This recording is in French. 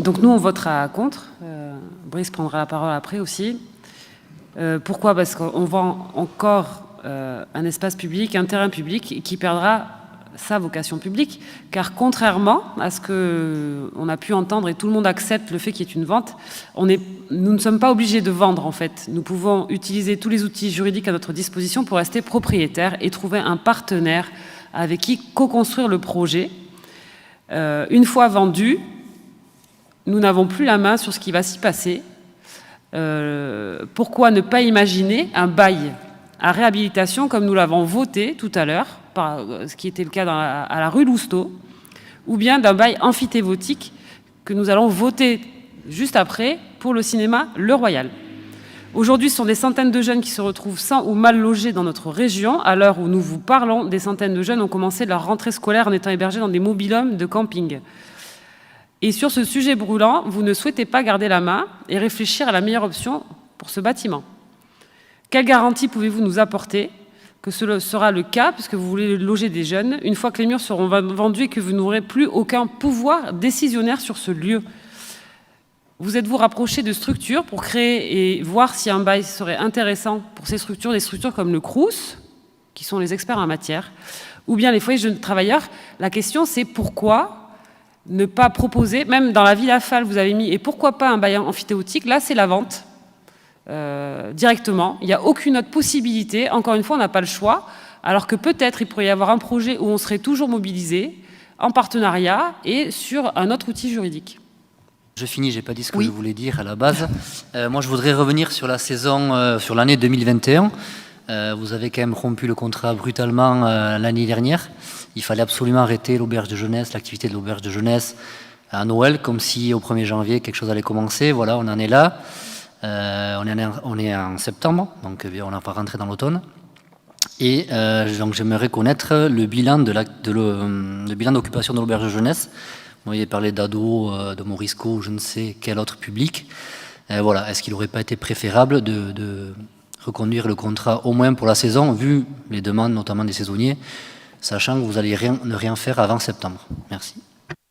Donc nous, on votera contre. Brice prendra la parole après aussi. Pourquoi? Parce qu'on vend encore un espace public, un terrain public qui perdra sa vocation publique, car contrairement à ce qu'on a pu entendre, et tout le monde accepte le fait qu'il y ait une vente, nous ne sommes pas obligés de vendre en fait. Nous pouvons utiliser tous les outils juridiques à notre disposition pour rester propriétaires et trouver un partenaire avec qui co-construire le projet. Une fois vendu, nous n'avons plus la main sur ce qui va s'y passer. Pourquoi ne pas imaginer un bail à réhabilitation comme nous l'avons voté tout à l'heure, ce qui était le cas à la rue Lousteau, ou bien d'un bail amphithéotique que nous allons voter juste après pour le cinéma Le Royal. Aujourd'hui, ce sont des centaines de jeunes qui se retrouvent sans ou mal logés dans notre région. À l'heure où nous vous parlons, des centaines de jeunes ont commencé leur rentrée scolaire en étant hébergés dans des mobil-homes de camping. Et sur ce sujet brûlant, vous ne souhaitez pas garder la main et réfléchir à la meilleure option pour ce bâtiment. Quelle garantie pouvez-vous nous apporter que ce sera le cas, puisque vous voulez loger des jeunes, une fois que les murs seront vendus et que vous n'aurez plus aucun pouvoir décisionnaire sur ce lieu? Vous êtes-vous rapproché de structures pour créer et voir si un bail serait intéressant pour ces structures, des structures comme le Crous, qui sont les experts en matière, ou bien les foyers de jeunes travailleurs? La question, c'est pourquoi ne pas proposer, même dans la ville Afal, vous avez mis, et pourquoi pas un bail amphithéotique? Là, c'est la vente. Directement. Il n'y a aucune autre possibilité. Encore une fois, on n'a pas le choix. Alors que peut-être il pourrait y avoir un projet où on serait toujours mobilisé, en partenariat et sur un autre outil juridique. Je finis, je n'ai pas dit ce que je voulais dire à la base. Moi, je voudrais revenir sur la saison, sur l'année 2021. Vous avez quand même rompu le contrat brutalement l'année dernière. Il fallait absolument arrêter l'auberge de jeunesse, l'activité de l'auberge de jeunesse à Noël, comme si au 1er janvier, quelque chose allait commencer. Voilà, on en est là. On est en septembre, donc on n'a pas rentré dans l'automne. Et donc j'aimerais connaître le bilan d'occupation de l'auberge de jeunesse. Vous m'avez parlé d'Ado, de Morisco, ou je ne sais quel autre public. Voilà, est-ce qu'il n'aurait pas été préférable de reconduire le contrat au moins pour la saison, vu les demandes notamment des saisonniers, sachant que vous allez ne rien faire avant septembre? Merci.